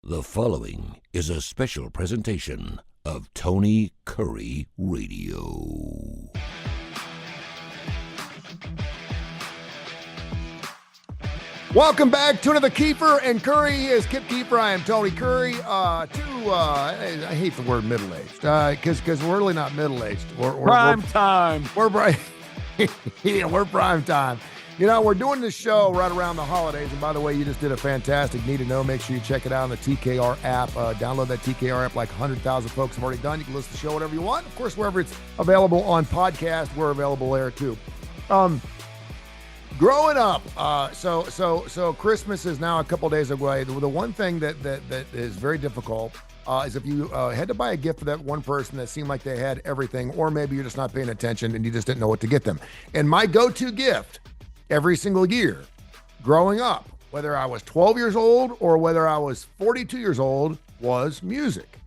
The following is a special presentation of Tony Kurre Radio. Welcome back to another Keefer and Kurre. He is Kip Keefer. I am Tony Kurre. I hate the word middle-aged because we're really not middle-aged. Prime time. Yeah, we're prime time. You know, we're doing this show right around the holidays. And by the way, you just did a fantastic Need to Know. Make sure you check it out on the TKR app. Download that TKR app like 100,000 folks have already done. You can listen to the show whatever you want. Of course, wherever it's available on podcast, we're available there too. Growing up, so Christmas is now a couple days away. The one thing that is very difficult is if you had to buy a gift for that one person that seemed like they had everything, or maybe you're just not paying attention and you just didn't know what to get them. And my go-to gift every single year growing up, whether I was 12 years old or whether I was 42 years old, was music.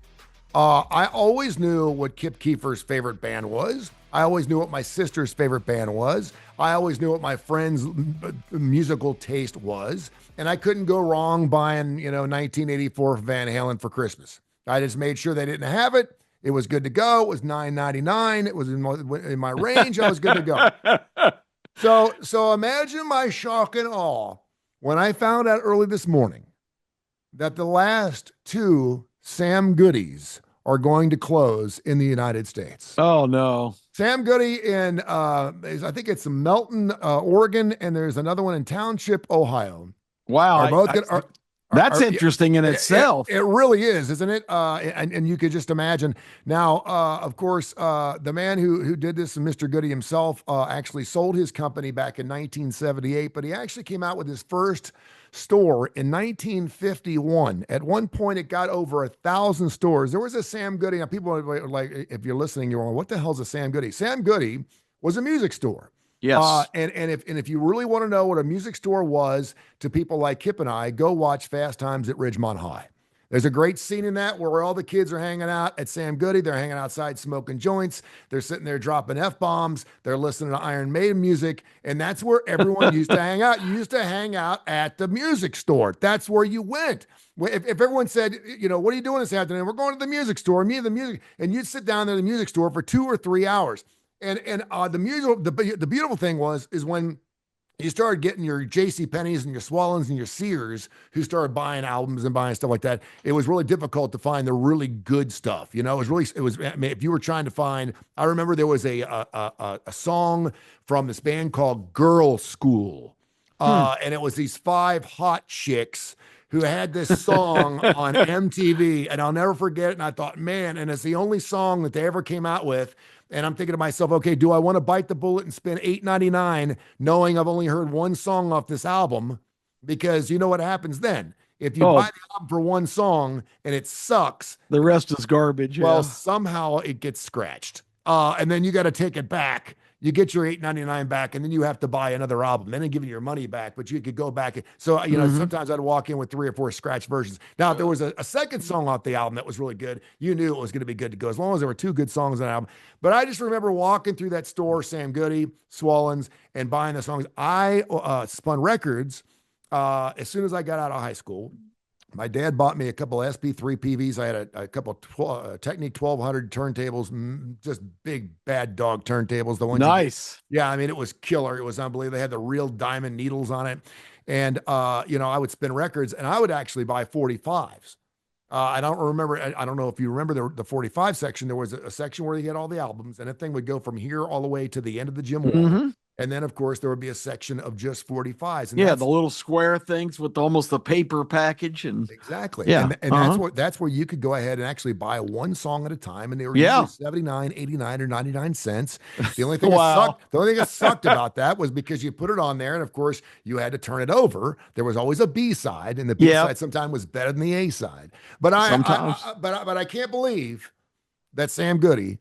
I always knew what Kip Keefer's favorite band was. I always knew what my sister's favorite band was. I always knew what my friend's musical taste was. And I couldn't go wrong buying, 1984 Van Halen for Christmas. I just made sure they didn't have it. It was good to go. It was $9.99. It was in my range. I was good to go. So imagine my shock and awe when I found out early this morning that the last two Sam Goodies are going to close in the United States. Oh, no. Sam Goody in, I think it's Melton, Oregon, and there's another one in Township, Ohio. Wow. That's interesting in itself. It really is, isn't it? And you could just imagine. Now, of course, the man who did this, Mr. Goody himself, actually sold his company back in 1978, but he actually came out with his first store in 1951. At one point, it got over 1,000 stores. There was a Sam Goody. Now, people are like, if you're listening, you're going, what the hell's a Sam Goody? Sam Goody was a music store. Yes. And if you really want to know what a music store was to people like Kip and I, go watch Fast Times at Ridgemont High. There's a great scene in that where all the kids are hanging out at Sam Goody. They're hanging outside smoking joints. They're sitting there dropping F-bombs. They're listening to Iron Maiden music. And that's where everyone used to hang out. You used to hang out at the music store. That's where you went. If everyone said, what are you doing this afternoon? We're going to the music store. Me and the music. And you'd sit down there at the music store for 2 or 3 hours. And the beautiful thing is when you started getting your JCPenney's and your Swallens and your Sears who started buying albums and buying stuff like that, it was really difficult to find the really good stuff. I mean, if you were trying to find, I remember there was a song from this band called Girl School. And it was these 5 hot chicks who had this song on MTV, and I'll never forget it. And I thought, man, and it's the only song that they ever came out with. And I'm thinking to myself, okay, do I want to bite the bullet and spend $8.99 knowing I've only heard one song off this album? Because you know what happens then. If you buy the album for one song and it sucks, the rest is garbage. Well, somehow it gets scratched. And then you got to take it back. You get your $8.99 back, and then you have to buy another album. Then they give you your money back, but you could go back. So, sometimes I'd walk in with 3 or 4 scratch versions. Now, if there was a second song off the album that was really good, you knew it was going to be good to go, as long as there were 2 good songs on the album. But I just remember walking through that store, Sam Goody, Swallens, and buying the songs. I spun records as soon as I got out of high school. My dad bought me a couple of SP3 PVs. I had a couple of Technique 1200 turntables, just big bad dog turntables. The ones nice. I mean, it was killer. It was unbelievable. They had the real diamond needles on it. And, I would spin records, and I would actually buy 45s. I don't know if you remember the 45 section. There was a section where you had all the albums, and that thing would go from here all the way to the end of the gym wall. Mm-hmm. And then, of course, there would be a section of just 45s. And the little square things with almost the paper package. And exactly. Yeah. And that's where you could go ahead and actually buy one song at a time. And they were usually 79, 89, or 99 cents. The only thing that sucked about that was because you put it on there, and of course, you had to turn it over. There was always a B-side, and the B-side sometimes was better than the A-side. But I can't believe that Sam Goody,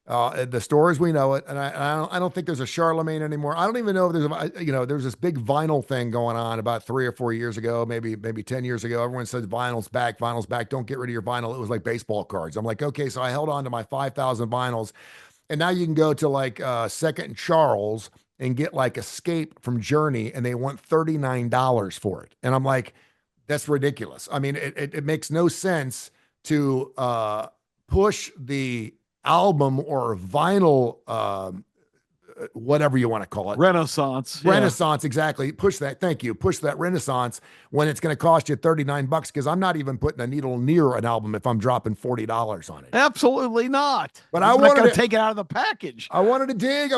the store as we know it, and I don't think there's a Charlemagne anymore. I don't even know if there's this big vinyl thing going on about 3 or 4 years ago, maybe 10 years ago. Everyone says vinyl's back, don't get rid of your vinyl. It was like baseball cards. I'm like, okay, so I held on to my 5,000 vinyls, and now you can go to like Second and Charles and get like Escape from Journey, and they want $39 for it. And I'm like, That's ridiculous. I mean, it makes no sense to push the album or vinyl, whatever you want to call it. Renaissance. Yeah. Renaissance, exactly. Push that. Thank you. Push that Renaissance when it's going to cost you $39 because I'm not even putting a needle near an album if I'm dropping $40 on it. Absolutely not. But I'm I not wanted going to to take it out of the package. I wanted to dig.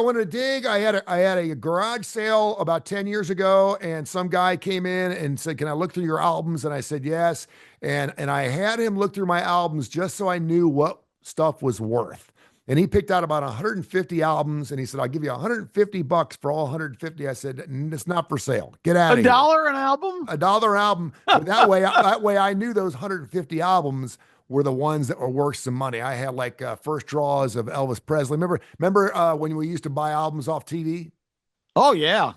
I had a garage sale about 10 years ago, and some guy came in and said, "Can I look through your albums?" And I said, "Yes." And I had him look through my albums just so I knew what stuff was worth. And he picked out about 150 albums, and he said, "I'll give you $150 for all 150." I said, "It's not for sale. Get out of here." $1 an album? $1 album. But that way I knew those 150 albums were the ones that were worth some money. I had like first draws of Elvis Presley. Remember when we used to buy albums off TV? Oh, yeah.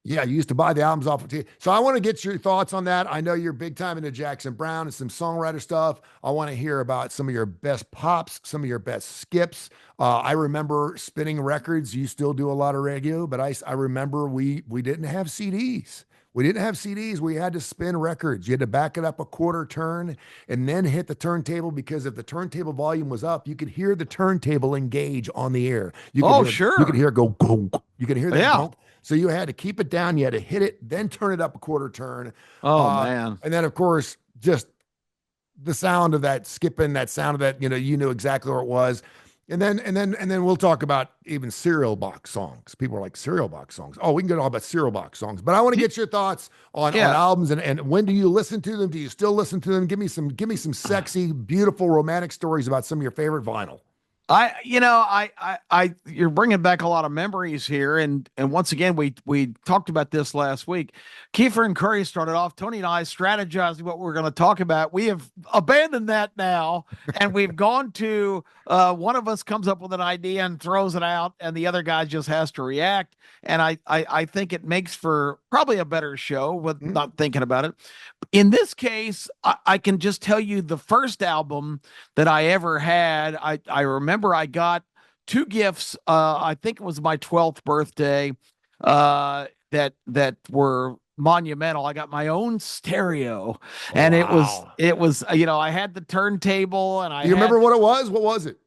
Yeah, you used to buy the albums off of TV. So I want to get your thoughts on that. I know you're big time into Jackson Brown and some songwriter stuff. I want to hear about some of your best pops, some of your best skips. I remember spinning records. You still do a lot of radio, but I remember we didn't have CDs. We didn't have CDs. We had to spin records. You had to back it up a quarter turn and then hit the turntable because if the turntable volume was up, you could hear the turntable engage on the air. You could sure. You could hear it go gong. You could hear that Yeah. gong. So you had to keep it down. You had to hit it, then turn it up a quarter turn. Oh, man. And then, of course, just the sound of that skipping, that sound of that, you knew exactly where it was. And then we'll talk about even cereal box songs. People are like cereal box songs. Oh, we can get all about cereal box songs, but I want to get your thoughts on albums and when do you listen to them? Do you still listen to them? Give me some sexy, beautiful, romantic stories about some of your favorite vinyl. You're bringing back a lot of memories here. And once again, we talked about this last week. Keefer and Kurre started off, Tony and I strategizing what we're going to talk about. We have abandoned that now. And we've gone to, one of us comes up with an idea and throws it out and the other guy just has to react. And I think it makes for probably a better show with not thinking about it. In this case, I can just tell you the first album that I ever had, I remember I got two gifts. I think it was my 12th birthday that were monumental. I got my own stereo and it was, I had the turntable and Do you remember what it was? What was it?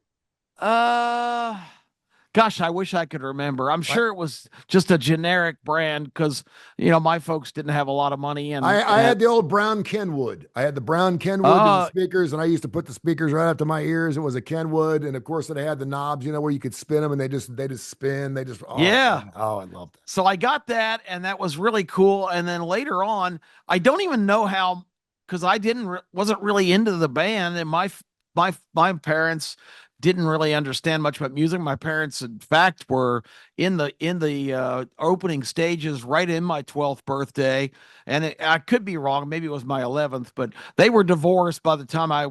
Gosh, I wish I could remember. I'm sure it was just a generic brand because, my folks didn't have a lot of money. And I had the old brown Kenwood. I had the brown Kenwood and the speakers, and I used to put the speakers right up to my ears. It was a Kenwood, and of course it had the knobs, where you could spin them, and they just spin. Yeah. Oh, I loved it. So I got that, and that was really cool. And then later on, I don't even know how, because I wasn't really into the band, and my parents didn't really understand much about music. My parents, in fact, were in the opening stages right in my 12th birthday. And I could be wrong. Maybe it was my 11th, but they were divorced by the time I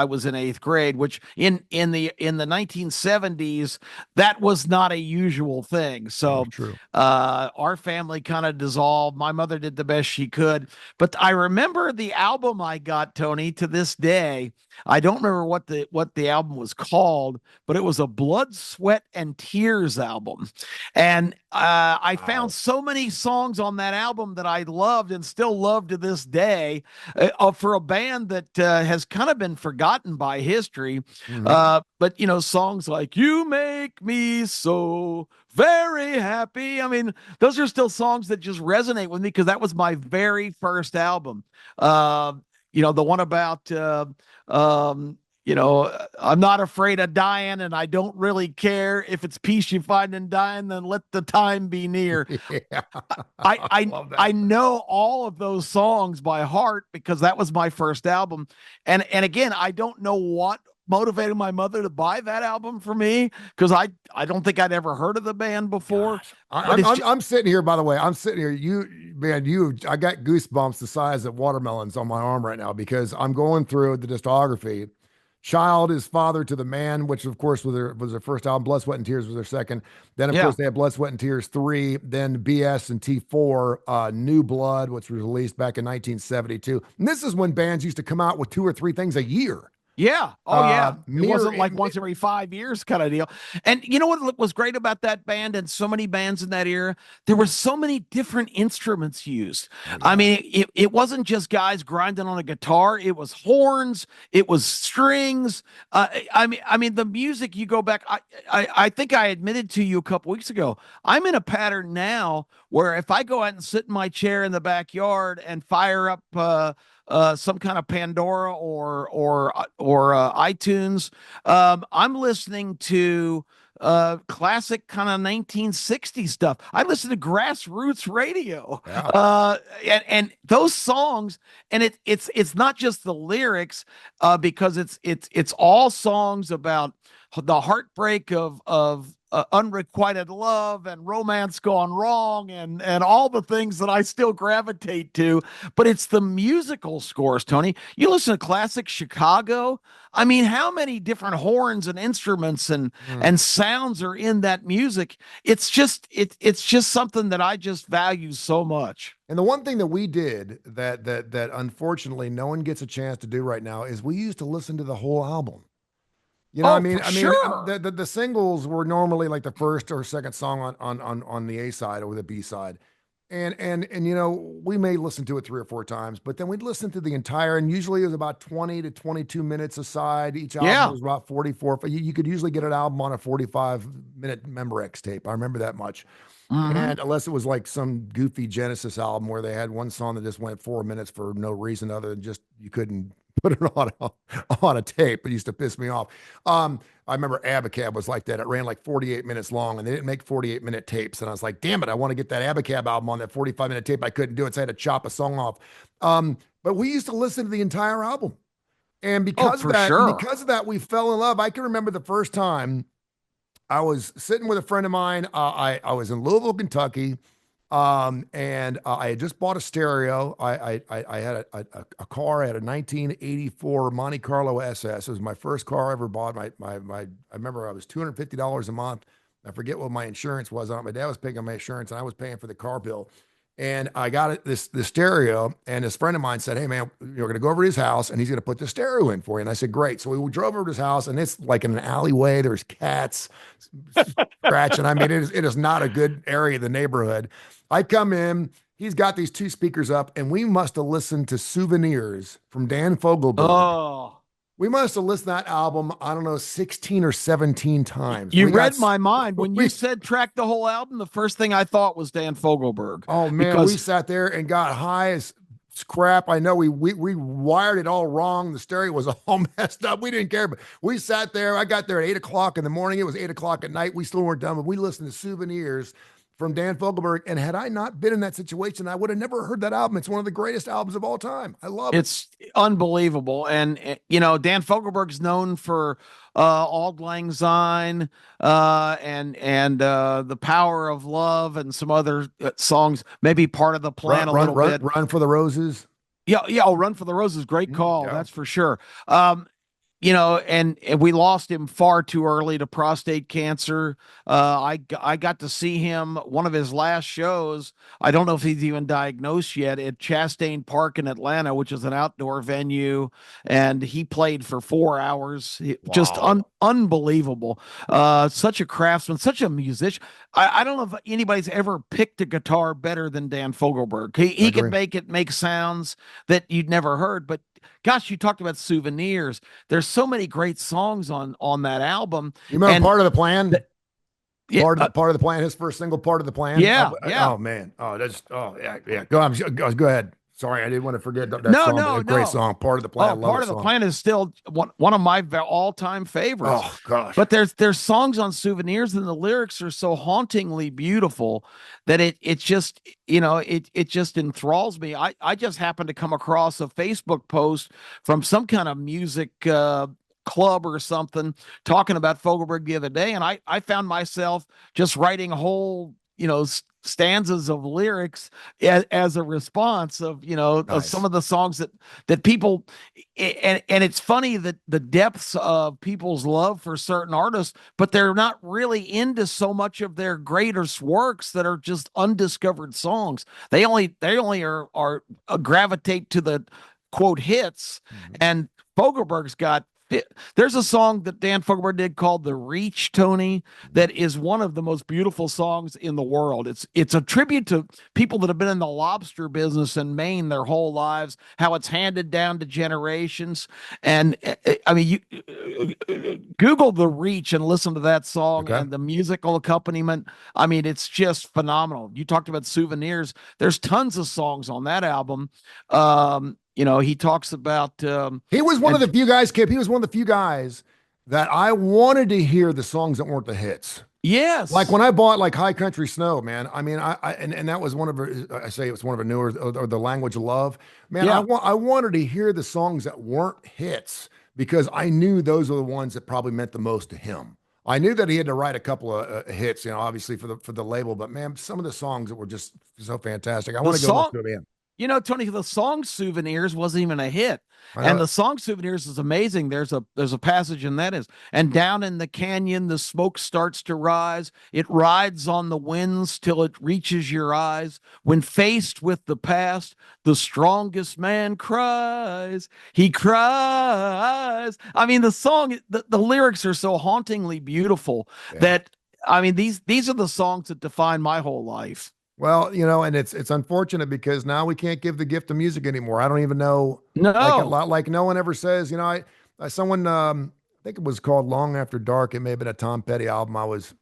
was in 8th grade, which in the 1970s, that was not a usual thing. So our family kind of dissolved. My mother did the best she could. But I remember the album I got, Tony, to this day. I don't remember what the album was called, but it was a Blood, Sweat, and Tears album. And I found so many songs on that album that I loved and still love to this day for a band that has kind of been forgotten by history. But, songs like You Make Me So Very Happy. I mean, those are still songs that just resonate with me because that was my very first album. The one about, I'm not afraid of dying and I don't really care if it's peace you find in dying, then let the time be near. Yeah. I know all of those songs by heart because that was my first album. And again, I don't know what motivated my mother to buy that album for me because I don't think I'd ever heard of the band before. I'm sitting here, by the way. I'm sitting here. I got goosebumps the size of watermelons on my arm right now because I'm going through the discography. Child is Father to the Man, which of course was their first album. Blood, Sweat, and Tears was their second. Then of course they had Blood, Sweat, and Tears 3. Then BS and T4, New Blood, which was released back in 1972. And this is when bands used to come out with 2 or 3 things a year. Yeah. Oh, yeah. It Mirror. wasn't like once every 5 years kind of deal. And you know what was great about that band and so many bands in that era? There were so many different instruments used. Oh, I yeah. mean, it wasn't just guys grinding on a guitar. It was horns. It was strings. I mean, the music. You go back. I think I admitted to you a couple weeks ago. I'm in a pattern now where if I go out and sit in my chair in the backyard and fire up some kind of Pandora or iTunes. I'm listening to classic kind of 1960s stuff. I listen to grassroots radio, Yeah. and those songs, and it's not just the lyrics, because it's all songs about the heartbreak of unrequited love and romance gone wrong and all the things that I still gravitate to. But it's the musical scores, Tony. You listen to classic Chicago. I mean, how many different horns and instruments and sounds are in that music? It's just something that I just value so much. And the one thing that we did that unfortunately no one gets a chance to do right now is we used to listen to the whole album. You know, Oh, for sure. the singles were normally like the first or second song on the A side or the B side, and you know we may listen to it 3 or 4 times, but then we'd listen to the entire, and usually it was about 20 to 22 minutes aside. Each album Yeah. was about 44. You could usually get an album on a 45-minute Memorex tape. I remember that much. Hmm. And unless it was like some goofy Genesis album where they had one song that just went 4 minutes for no reason other than just you couldn't put it on a tape. It used to piss me off. I remember Abacab was like that. It ran like 48 minutes long, and they didn't make 48-minute tapes. And I was like, damn it, I want to get that Abacab album on that 45-minute tape. I couldn't do it, so I had to chop a song off. But we used to listen to the entire album, and Oh, for sure. because of that, we fell in love. I can remember the first time I was sitting with a friend of mine. I was in Louisville, Kentucky, and I had just bought a stereo. I had a car. I had a 1984 Monte Carlo SS. It was my first car I ever bought. I remember I was $250 a month. I forget what my insurance was on it. My dad was paying on my insurance, and I was paying for the car bill. And I got this stereo, and this friend of mine said, "Hey man, you're going to go over to his house, and he's going to put the stereo in for you." And I said, "Great." So we drove over to his house, and it's like in an alleyway. There's cats scratching. I mean, it is not a good area of the neighborhood. I come in, he's got these two speakers up, and we must have listened to "Souvenirs" from Dan Fogelberg. Oh, We must have listened to that album, I don't know, 16 or 17 times. you We got read my mind when you we said track the whole album. The first thing I thought was Dan Fogelberg, Oh man, we because sat there and got high as crap. I know we wired it all wrong. The stereo was all messed up. We didn't care, but we sat there. I got there at 8 o'clock in the morning. It was 8 o'clock at night. We still weren't done, but we listened to "Souvenirs" from Dan Fogelberg. And had I not been in that situation, I would have never heard that album. It's one of the greatest albums of all time. I love it. it's unbelievable. And you know, Dan Fogelberg's known for Auld Lang Syne, and The Power of Love, and some other songs. Maybe Part of the Plan a little bit. Run for the Roses. Yeah, yeah. Oh, Run for the Roses, great call. Yeah. That's for sure. You know, and we lost him far too early to prostate cancer. I got to see him one of his last shows. I don't know if he's even diagnosed yet, at Chastain Park in Atlanta, which is an outdoor venue, and he played for 4 hours. Just Wow. unbelievable. Such a craftsman, such a musician. I don't know if anybody's ever picked a guitar better than Dan Fogelberg. He agree. can make sounds that you'd never heard, but gosh, you talked about "Souvenirs." There's so many great songs on that album. You remember And Part of the Plan? yeah, Part of the Plan, his first single, Part of the Plan. Yeah, yeah. Oh man. Oh, yeah. Go ahead. Sorry, I didn't want to forget that No, song. no, A great no. song, Part of the Plan. I Oh, love Part that of the song. Plan is still one of my all-time favorites. Oh gosh. But there's songs on "Souvenirs" and the lyrics are so hauntingly beautiful that it just, you know, it just enthralls me. I just happened to come across a Facebook post from some kind of music club or something talking about Fogelberg the other day, and I found myself just writing whole, you know, stanzas of lyrics as a response of, you know, of Nice. some of the songs that people, and it's funny that the depths of people's love for certain artists, but they're not really into so much of their greatest works that are just undiscovered songs. They only are gravitate to the quote hits. Mhm. And Fogelberg's got there's a song that Dan Fogelberg did called "The Reach," Tony, that is one of the most beautiful songs in the world. It's a tribute to people that have been in the lobster business in Maine their whole lives, how it's handed down to generations. And I mean, you Google "The Reach" and listen to that song Okay. and the musical accompaniment. I mean, it's just phenomenal. You talked about souvenirs. There's tons of songs on that album. He talks about He was one of and the few guys, Kip. He was one of the few guys that I wanted to hear the songs that weren't the hits. Like yes. when I bought like High Country Snow, man. I mean, and that was one of her, I say it was one of her newer, or The Language of Love. Man, Yeah. I wanted to hear the songs that weren't hits because I knew those are the ones that probably meant the most to him. I knew that he had to write a couple of hits, obviously for the label, but man, some of the songs that were just so fantastic. I The want to go listen song to it again. Tony, the song "Souvenirs" wasn't even a hit, I and know. the song "Souvenirs" is amazing. There's a passage in that is, and down in the canyon the smoke starts to rise. It rides on the winds till it reaches your eyes. When faced with the past, the strongest man cries. He cries. I mean, the lyrics are so hauntingly beautiful Yeah. that I mean these are the songs that define my whole life. Well, and it's unfortunate because now we can't give the gift of music anymore. I don't even know, like a No. lot, like no one ever says, someone, I think it was called Long After Dark. It may have been a Tom Petty album. I was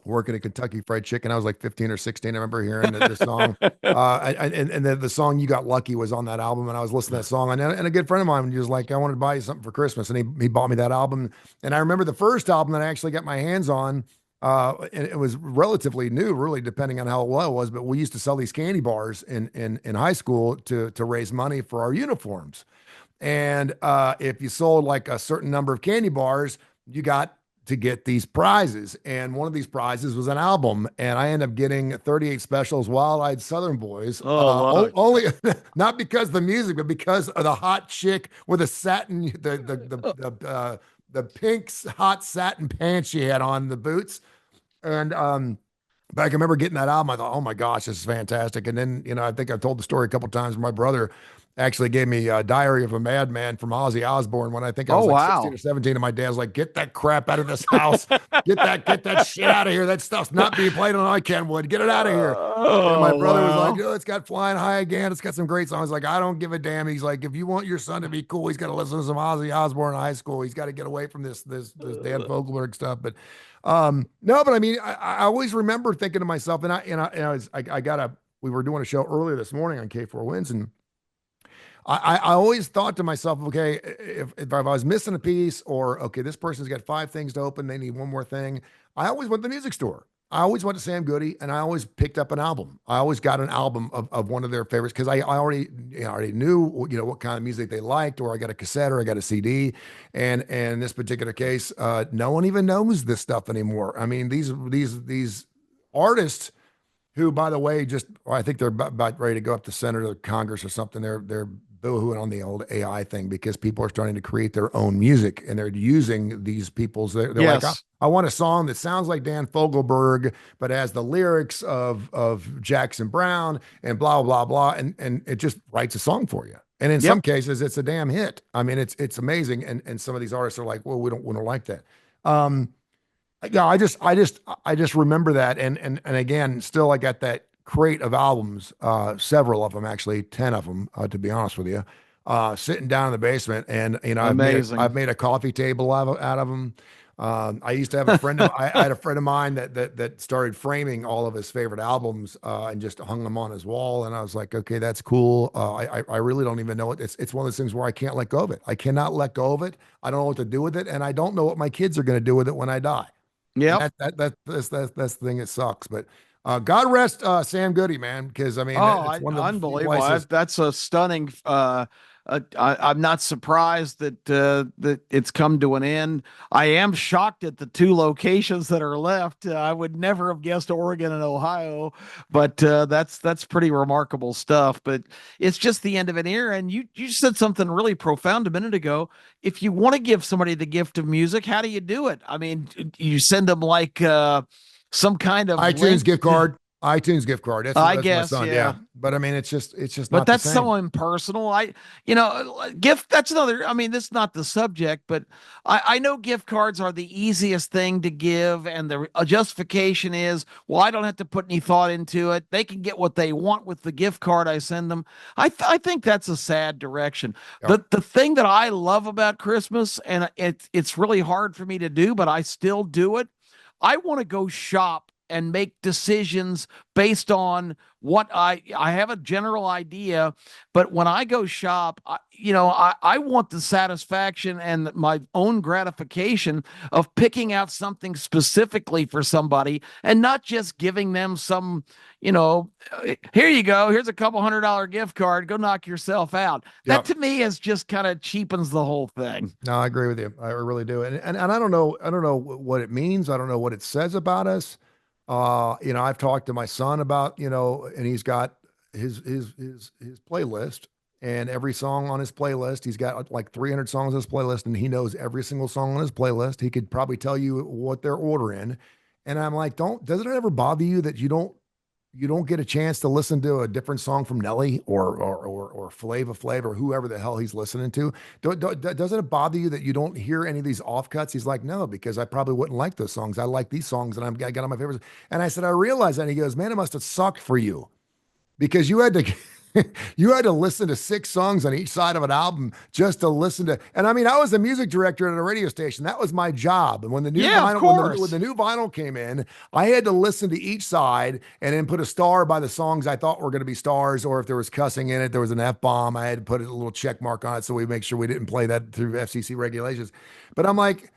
working at Kentucky Fried Chicken. I was like 15 or 16. I remember hearing the song, and the song "You Got Lucky" was on that album, and I was listening to that song. And a good friend of mine was like, "I wanted to buy you something for Christmas," and he bought me that album. And I remember the first album that I actually got my hands on. And it was relatively new, really, depending on how well it was. But we used to sell these candy bars in high school to raise money for our uniforms. And if you sold like a certain number of candy bars, you got to get these prizes. And one of these prizes was an album. And I ended up getting 38 Specials, Wild Eyed Southern Boys. Oh, Lord. Only not because of the music, but because of the hot chick with a satin, the pink hot satin pants she had on, the boots. And but I can remember getting that album. I thought, oh my gosh, this is fantastic. And then, I think I've told the story a couple of times. My brother actually gave me a Diary of a Madman from Ozzy Osbourne when I think I Oh, was like 16 wow. or 17. And my dad's like, get that crap out of this house. Get that shit out of here. That stuff's not being played on I Kenwood. Get it out of here. And my Oh, brother was like, wow. oh, it's got Flying High Again. It's got some great songs. Like, I don't give a damn. He's like, if you want your son to be cool, he's got to listen to some Ozzy Osbourne in high school. He's got to get away from this Dan Fogelberg stuff. But no, but I mean, I always remember thinking to myself, we were doing a show earlier this morning on K4 Wins, and I always thought to myself, okay, if I was missing a piece, or okay, this person's got 5 things to open, they need one more thing. I always went to the music store. I always went to Sam Goody, and I always picked up an album. I always got an album of one of their favorites because I already already knew what kind of music they liked, or I got a cassette or I got a CD. And in this particular case, no one even knows this stuff anymore. I mean, these artists who, by the way, I think they're about ready to go up to Senator Congress or something. They're boohooing on the old AI thing because people are starting to create their own music and they're using these people's. They're like, Yes. I want a song that sounds like Dan Fogelberg, but has the lyrics of Jackson Brown and blah blah blah, and it just writes a song for you. And in some Yep. cases, it's a damn hit. I mean, it's amazing. And some of these artists are like, well, we don't like that. Um, yeah, I just remember that, and again, still I got that crate of albums, several of them actually, 10 of them, to be honest with you, sitting down in the basement, and I've Amazing. made a coffee table out of them. I used to have a friend of I had a friend of mine that started framing all of his favorite albums, and just hung them on his wall, and I was like, okay, that's cool. I really don't even know it. It's one of those things where I can't let go of it. I cannot let go of it. I don't know what to do with it, and I don't know what my kids are going to do with it when I die. And Yep. that's the thing that sucks. But God rest Sam Goody, man, because I mean Oh, it's one of the few unbelievable. places. That's a stunning. I'm not surprised that it's come to an end. I am shocked at the two locations that are left. I would never have guessed Oregon and Ohio, but that's pretty remarkable stuff. But it's just the end of an era. And you said something really profound a minute ago. If you want to give somebody the gift of music, how do you do it? I mean, you send them like some kind of iTunes link gift to card. iTunes gift card. I That's my guess, son. yeah. Yeah, but I mean, it's just But not the that's so same. impersonal. Gift, that's another, I mean, this is not the subject, but I know gift cards are the easiest thing to give. And the justification is, well, I don't have to put any thought into it. They can get what they want with the gift card I send them. I think that's a sad direction. Yeah, The thing that I love about Christmas, and it's really hard for me to do, but I still do it. I want to go shop and make decisions based on what I have a general idea, but when I go shop, I want the satisfaction and my own gratification of picking out something specifically for somebody and not just giving them some, here you go, here's a couple $100 gift card, go knock yourself out. yeah. That to me is just kind of cheapens the whole thing. No, I agree with you. I really do. And I don't know what it means. I don't know what it says about us. I've talked to my son about, and he's got his playlist, and every song on his playlist, he's got like 300 songs on his playlist, and he knows every single song on his playlist. He could probably tell you what they're ordering. And I'm like, doesn't it ever bother you that you don't get a chance to listen to a different song from Nelly or Flava Flav or whoever the hell he's listening to? Doesn't it bother you that you don't hear any of these offcuts? He's like, no, because I probably wouldn't like those songs. I like these songs, and I got on my favorites. And I said, I realize that. And he goes, man, it must have sucked for you because you had to you had to listen to 6 songs on each side of an album just to listen to. And I mean, I was a music director at a radio station. That was my job. And when the new Yeah, of vinyl, course. when the new vinyl came in, I had to listen to each side and then put a star by the songs I thought were going to be stars, or if there was cussing in it, there was an F bomb, I had to put a little check mark on it so we make sure we didn't play that through FCC regulations. But I'm like,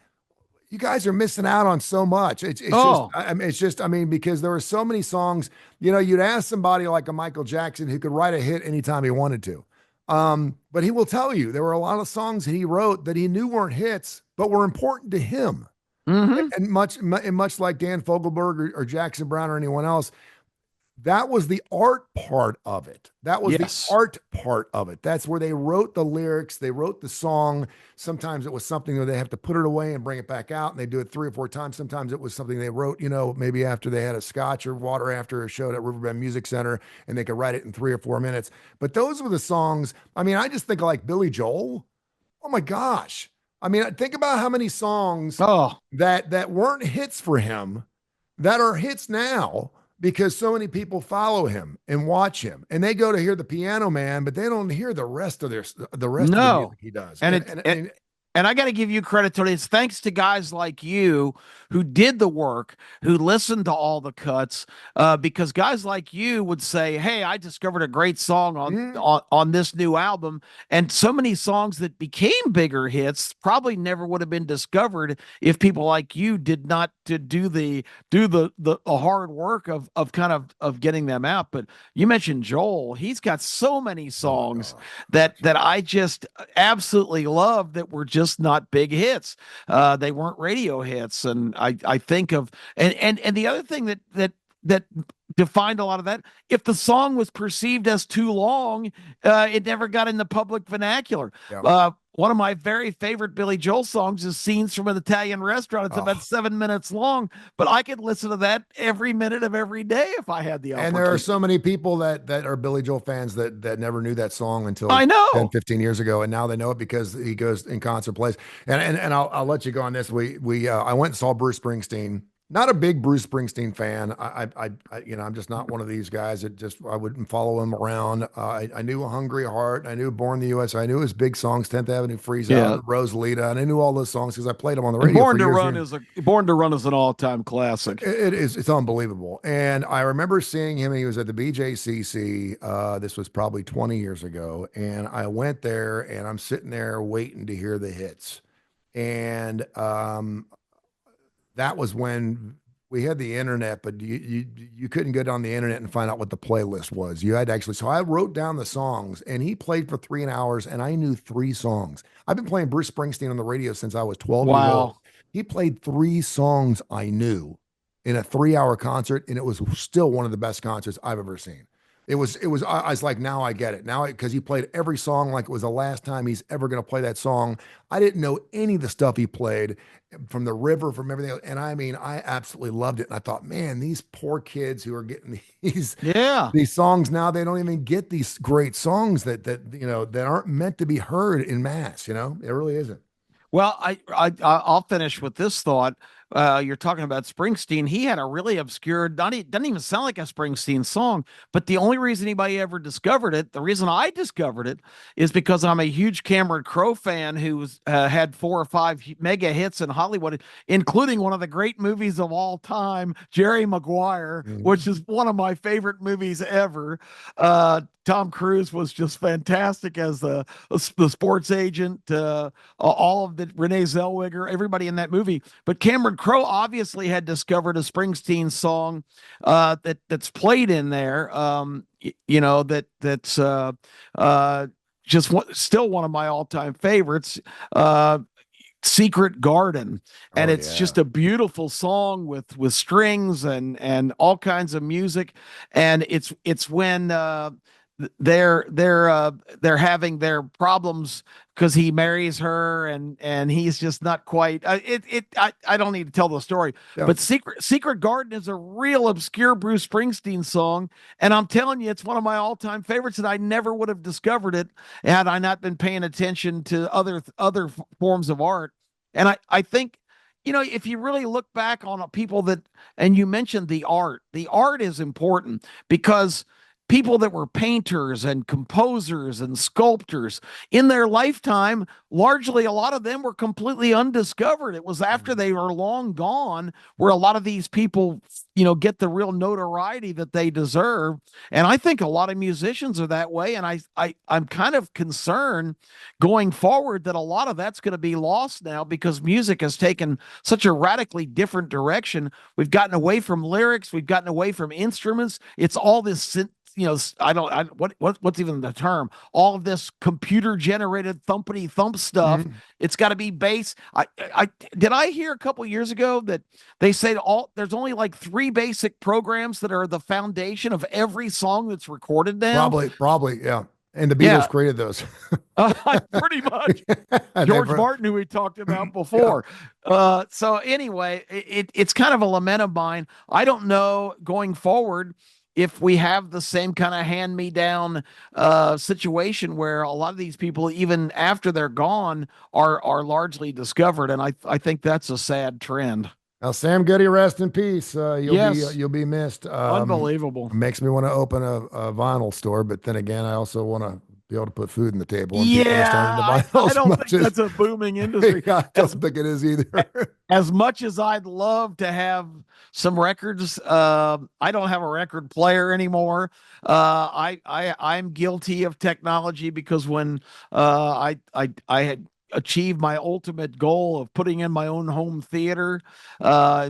you guys are missing out on so much. Oh, I mean, because there were so many songs, you'd ask somebody like a Michael Jackson who could write a hit anytime he wanted to. But he will tell you there were a lot of songs that he wrote that he knew weren't hits, but were important to him. mm-hmm. And much like Dan Fogelberg or Jackson Brown or anyone else, that was the art part of it. That was the Yes. art part of it. That's where they wrote the lyrics, they wrote the song. Sometimes it was something where they have to put it away and bring it back out, and they do it 3 or 4 times. Sometimes it was something they wrote, maybe after they had a scotch or water after a show at Riverbend Music Center, and they could write it in 3 or 4 minutes. But those were the songs. I mean, I just think of like Billy Joel. Oh my gosh. I mean, think about how many songs Oh, that weren't hits for him that are hits now because so many people follow him and watch him, and they go to hear the Piano Man, but they don't hear the rest of the no. music he does. And And and I got to give you credit, Tony. It's thanks to guys like you who did the work, who listened to all the cuts, because guys like you would say, "Hey, I discovered a great song mm, on this new album," and so many songs that became bigger hits probably never would have been discovered if people like you did not to do the hard work of kind of getting them out. But you mentioned Joel; he's got so many oh my songs gosh. that I just absolutely love that were just not big hits. They weren't radio hits, and I think of and the other thing that defined a lot of that. If the song was perceived as too long, it never got in the public vernacular. Yeah. One of my very favorite Billy Joel songs is "Scenes from an Italian Restaurant." It's about Oh. 7 minutes long, but I could listen to that every minute of every day if I had the And there are opportunity. so many people that are Billy Joel fans that never knew that song until I 10, know. 15 years ago. And now they know it because he goes in concert plays. And I'll let you go on this. I went and saw Bruce Springsteen. Not a big Bruce Springsteen fan. I'm just not one of these guys that just, I wouldn't follow him around. I knew Hungry Heart. I knew Born in the USA. I knew his big songs, 10th Avenue Freeze Yeah. Out, Rosalita. And I knew all those songs because I played them on the And radio for years. And years. Born to Run is an all-time classic. It's unbelievable. And I remember seeing him. He was at the BJCC. This was probably 20 years ago. And I went there and I'm sitting there waiting to hear the hits. And that was when we had the internet, but you couldn't get on the internet and find out what the playlist was. You had to actually. So I wrote down the songs, and he played for 3 hours, and I knew 3 songs. I've been playing Bruce Springsteen on the radio since I was 12 years old. Wow. He played 3 songs I knew in a 3-hour concert, and it was still one of the best concerts I've ever seen. I was like, now I get it. Now, because he played every song like it was the last time he's ever going to play that song. I didn't know any of the stuff he played from the river, from everything else. And I mean, I absolutely loved it. And I thought, man, these poor kids who are getting these, Yeah. these songs now, they don't even get these great songs that aren't meant to be heard in mass. It really isn't. Well, I'll finish with this thought. You're talking about Springsteen. He had a really obscure, doesn't even sound like a Springsteen song, but the only reason anybody ever discovered it, the reason I discovered it, is because I'm a huge Cameron Crowe fan who's had 4 or 5 mega hits in Hollywood, including one of the great movies of all time, Jerry Maguire, which is one of my favorite movies ever. Tom Cruise was just fantastic as the sports agent. All of the Renee Zellweger, everybody in that movie. But Cameron Crowe obviously had discovered a Springsteen song that's played in there. That's still one of my all-time favorites. Secret Garden, and it's just a beautiful song with strings and all kinds of music, and it's when they're having their problems because he marries her and he's just not quite I don't need to tell the story, but Secret Garden is a real obscure Bruce Springsteen song, and I'm telling you, it's one of my all-time favorites, and I never would have discovered it had I not been paying attention to other forms of art. And I think, if you really look back on people and you mentioned the art is important, because people that were painters and composers and sculptors in their lifetime, largely a lot of them were completely undiscovered. It was after they were long gone where a lot of these people, get the real notoriety that they deserve. And I think a lot of musicians are that way. And I'm kind of concerned going forward that a lot of that's going to be lost now, because music has taken such a radically different direction. We've gotten away from lyrics. We've gotten away from instruments. It's all this what's even the term? All of this computer generated thumpity thump stuff. It's got to be bass. Did I hear a couple years ago that they say there's only like 3 basic programs that are the foundation of every song that's recorded now? Probably, yeah. And the Beatles created those. Pretty much. George Martin, who we talked about before. So anyway, it's kind of a lament of mine. I don't know going forward if we have the same kind of hand-me-down situation where a lot of these people, even after they're gone, are largely discovered. And I think that's a sad trend. Now, Sam Goody, rest in peace. You'll be missed. Unbelievable. Makes me want to open a vinyl store, but then again, I also want to be able to put food on the table. And I don't think that's a booming industry. I don't think it is either. As much as I'd love to have some records, I don't have a record player anymore. I'm guilty of technology, because when I had achieved my ultimate goal of putting in my own home theater,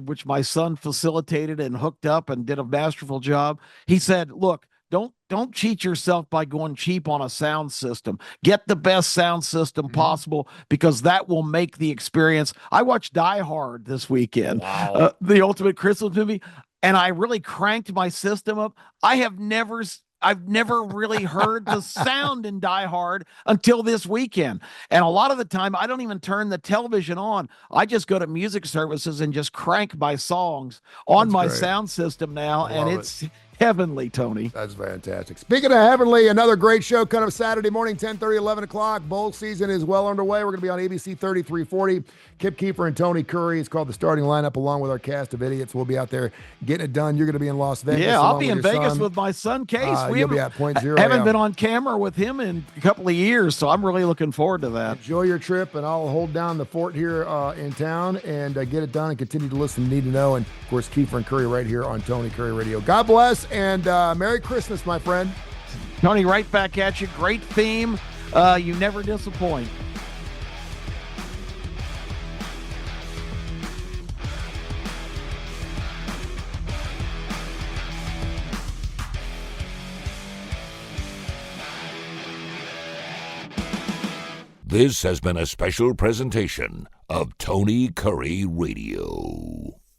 which my son facilitated and hooked up and did a masterful job. He said, look, don't cheat yourself by going cheap on a sound system. Get the best sound system possible, because that will make the experience. I watched Die Hard this weekend, the ultimate Christmas movie, and I really cranked my system up. I've never really heard the sound in Die Hard until this weekend. And a lot of the time, I don't even turn the television on. I just go to music services and just crank my songs on my sound system now. And it's heavenly, Tony. That's fantastic. Speaking of heavenly, another great show coming up Saturday morning, 10:30, 11 o'clock. Bowl season is well underway. We're going to be on ABC 3340. Kip Keefer and Tony Kurre. It's called The Starting Lineup, along with our cast of idiots. We'll be out there getting it done. You're going to be in Las Vegas. Yeah, I'll be in Vegas with my son, Case. You'll be at Point Zero. I haven't been on camera with him in a couple of years, so I'm really looking forward to that. Enjoy your trip, and I'll hold down the fort here in town and get it done and continue to listen to Need to Know. And, of course, Keefer and Kurre right here on Tony Kurre Radio. God bless, and Merry Christmas, my friend. Tony, right back at you. Great theme. You never disappoint. This has been a special presentation of Tony Kurre Radio.